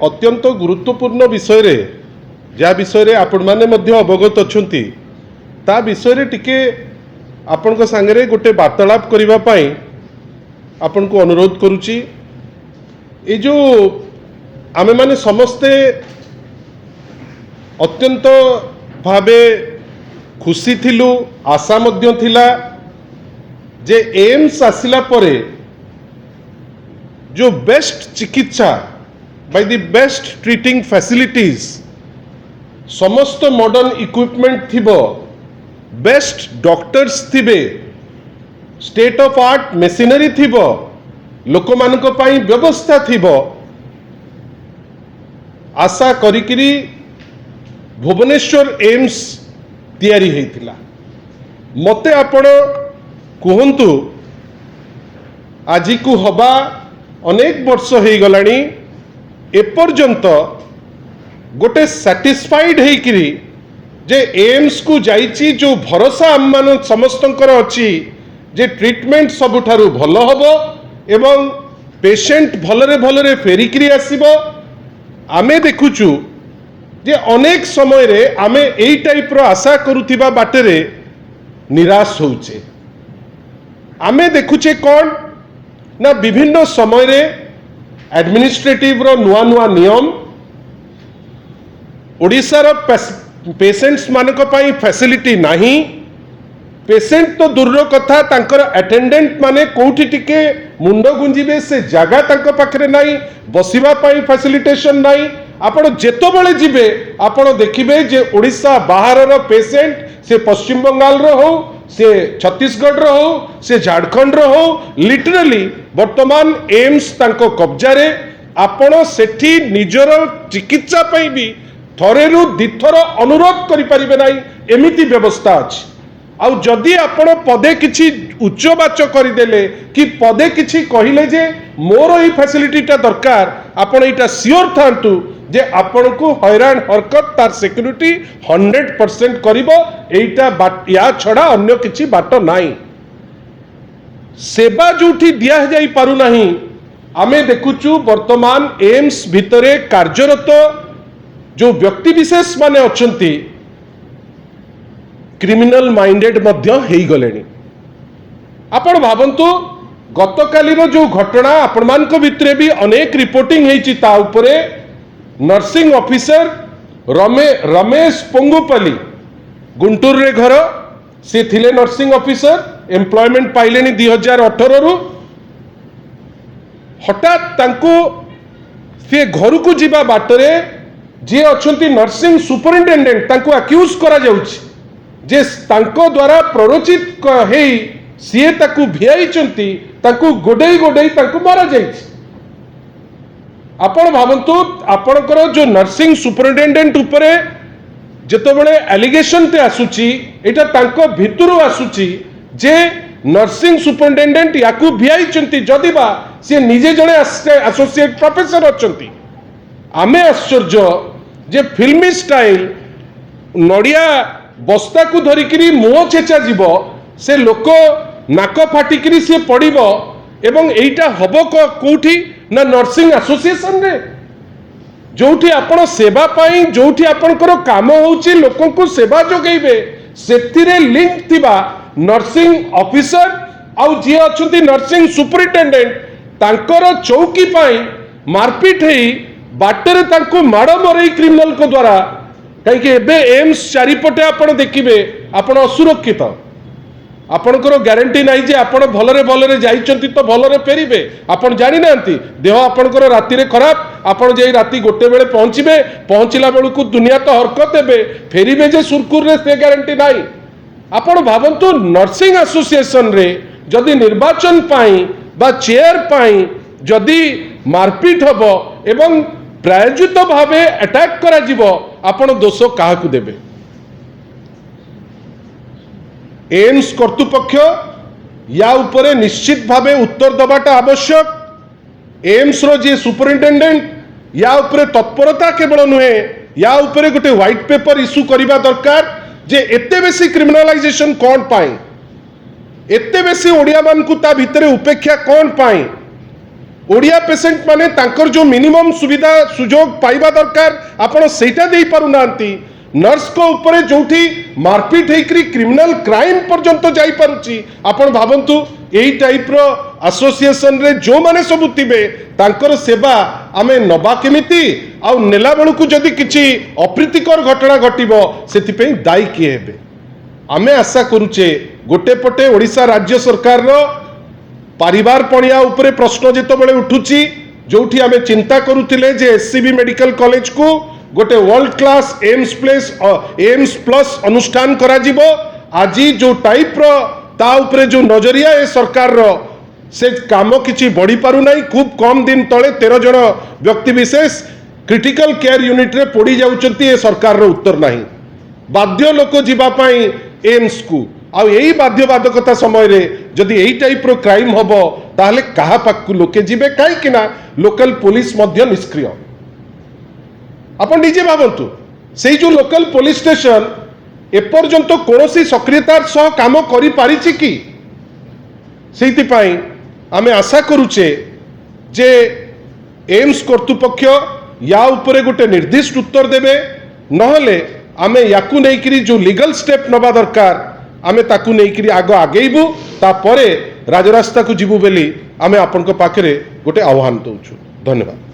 अत्यंत गुरुत्वपूर्ण विषय रे जहाँ विषय रे आपण माने मध्य अवगत अछंती ता विषय रे टिके आपण को सांगरे गोटे वार्तालाप करिबा पई आपण को अनुरोध करूची। ए जो आमे माने समस्ते अत्यंत भावे खुशी थिलु, आशा मध्य थिला जे एम्स आसिला परे जो बेस्ट चिकित्सा by the best treating facilities समस्त मॉडर्न इक्विपमेंट थिबो, बेस्ट डॉक्टर्स थिबे, स्टेट ऑफ आर्ट मेसिनरी थिबो, लोक मानक पई व्यवस्था थिबो आशा करिकिरी भुवनेश्वर एम्स तैयारी हेतिला। मते आपण कहंतु आज को हवा अनेक वर्ष हो गलानी एपर्यंत गोटे सैटिस्फाइड हेकिरी जे एम्स को जाइची जो भरोसा आम मान समस्तंकर अच्छी जे ट्रीटमेंट सबुठारु भल हबो एवं पेशेंट भलरे भलरे फेरिकिरी आसीबो। आमे देखुचु जे अनेक समय रे आमे एई टाइप रो आशा करुथिबा बाटेरे निराश होउचे। आमे देखुचे कौन ना विभिन्न समय रे एडमिनिस्ट्रेटिव रो नुआ नुआ नियम, ओडिसा रो पेशेंट्स मानक पई फैसिलिटी नाही, पेशेंट तो दूर कथा तांकर अटेंडेंट माने कोठी टिके मुंडो गुंजिबे से जगह तांको पाखरे नाही, बसिबा पई फैसिलिटेशन नाही। आपण जेतो बेले जिबे आपण देखिबे जे ओडिसा बाहर रो पेशेंट से पश्चिम बंगाल रो हो, से छत्तीसगढ़ रो हो, से झारखंड रो हो, लिटरली वर्तमान एम्स तांको कब्जा रे आपण सेठी निजर चिकित्सा पई भी थरेरु दिथर अनुरोध करि परिबे नाही एमिति व्यवस्था अछि। आउ जदि आपण पदे किछि उच्चवाच करदेले कि पदे किछि कहिले जे मोर ई फैसिलिटीटा दरकार आपण एटा सियोर थांतु जे आपण को हैरान हरकत तार सिक्योरिटी 100% करिवो। एटा या छड़ा अन्य किछि बाट नाही। सेवा जोठी दिया जाई पारु नाही आमे देखुचु वर्तमान एम्स भितरे कार्यरत जो व्यक्ति विशेष माने अछंती क्रिमिनल माइंडेड मध्य हेई गलेनी। आपण भावंतु गतकालीर जो घटना आपण मानक भितरे भी अनेक रिपोर्टिंग हेची ता उपरे नर्सिंग ऑफिसर रमेश पोंगुपल्ली गुंटूर रे घर से थिले नर्सिंग ऑफिसर एम्प्लॉयमेंट पाइलेनी 2018 रु हठात तांको से घर को जीवा बाटरे जे अछंती नर्सिंग सुपरिटेंडेंट तांको अक्यूज करा जाउछि जे तांको द्वारा प्ररोचित हेई सीए ताकू भियाइचंती तांको गोडेई गोडेई तांको मारा जाइछि। आपण भावंतु आपणकर जो नर्सिंग सुपरिटेंडेंट उपरे जेतबेले एलिगेशन ते आसुची एटा तांको भितरु आसुची जे नर्सिंग सुपरिटेंडेंट याकू भियाइचंती जदिबा से निजे जणे एसोसिएट प्रोफेसर अछंती। आमे आश्चर्य जे फिल्मी स्टाइल नडिया बस्ता को धरिकिरी मुह छेचा जीव से लोक नाक फाटिकिरी से पड़िबो एवं एइटा हबो कोठी ना नर्सिंग एसोसिएशन रे जोठी आपण सेवा पाई जोठी आपणकर काम होउची लोकन को सेवा जोगैबे सेथिरे लिंक थिबा नर्सिंग ऑफिसर आउ जे अछंती नर्सिंग सुपरिटेंडेंट तांकर चौकी पाई मारपीट हेई बाटरे तांको माड़ मरई क्रिमिनल को द्वारा कहीं एबे एम्स चारिपटे आपण देखिबे आपण असुरक्षित आपणकर ग्यारंटी नहीं जे आपण भलरे भलरे जाइचंती तो भलरे फेरिबे आपण जानि नांती देह आपणकर राति रे खराब आपण जे राति गोटे बेले पहुंचीबे पहुंचला बेलू को दुनिया तो हरकत हेबे फेरिबे जे सुरकुर रे से ग्यारंटी नहीं। आपण भावंतु नर्सिंग एसोसिएशन रे जदि निर्वाचन पाई बा चेयर पाई जदि मारपीट हबो एवं प्रायोजित भावे अटैक करा जीवो आपण दोष काहाकू देबे। एम्स कर्तृपक्ष या उपरे निश्चित भावे उत्तर दबाटा आवश्यक। एम्स रो जे सुपरिटेंडेंट या उपरे तत्परता केवल नुहे या उपरे गोटे व्हाइट पेपर इश्यू करिबा दरकार जे एते बेसी क्रिमिनलाइजेशन कौन पाई एते बेसी ओडिया मान को ता भितरे उपेक्षा कौन पाई ओडिया पेसेंट माने तांकर जो मिनिमम सुविधा सुजोग पाइबा दरकार आपण सेटा देई पारु नांती नर्स को ऊपर जोठी मारपीट हेकरी क्रिमिनल क्राइम पर्यंत जाई पारुची आपण भाबंतु एई टाइप रो एसोसिएशन रे जो माने सब थिबे तांकर सेवा आमे नबा केमिति आ नेला बेलू जदि किछि अप्रीतिकर घटना घटिबो सेति पई दायी किए हेबे आमे आशा करूचे गोटे पटे ओडिशा राज्य सरकार रो परिवार पणिया उपरे प्रश्न जेतबेले उठुची जोठी आमे चिंता करूथिले जे एससीबी मेडिकल कॉलेज को गोटे वर्ल्ड क्लास एम्स प्लस अनुष्ठान करा जिवो आज जो टाइप रो ता उपरे जो नजरिया ए सरकार रो से काम किछि बढ़ी पारु नाही खूब कम दिन तले 13 जन व्यक्ति विशेष क्रिटिकल केयर यूनिट रे पड़ी जाउचंती ए सरकार रो उत्तर नाही बाध्य लोक जीवा पई एम्स को आ यही बाध्यबाधकता समय रे जदि यही टाइप रो क्राइम हबो ताहले कहा पाकु लोके जीवे काई किना लोकल पुलिस मध्य निष्क्रिय आपण निजे भावंतु से जो लोकल पुलिस स्टेशन एपर्यंत कौन सक्रियतार सह काम करि पारिछि कि सेति पई आमे आशा करूचे जे एम्स कर्तृपक्ष या उपरे गोटे निर्दिष्ट उत्तर देबे नहले आमे याकु नेइकरी जो लीगल स्टेप नबा दरकार आमे ताकु नेइकरी आगो आगेइबु तापरे राजरास्ता को जीवु बेली आमे आपनको पाखरे गोटे आह्वान दउछु धन्यवाद।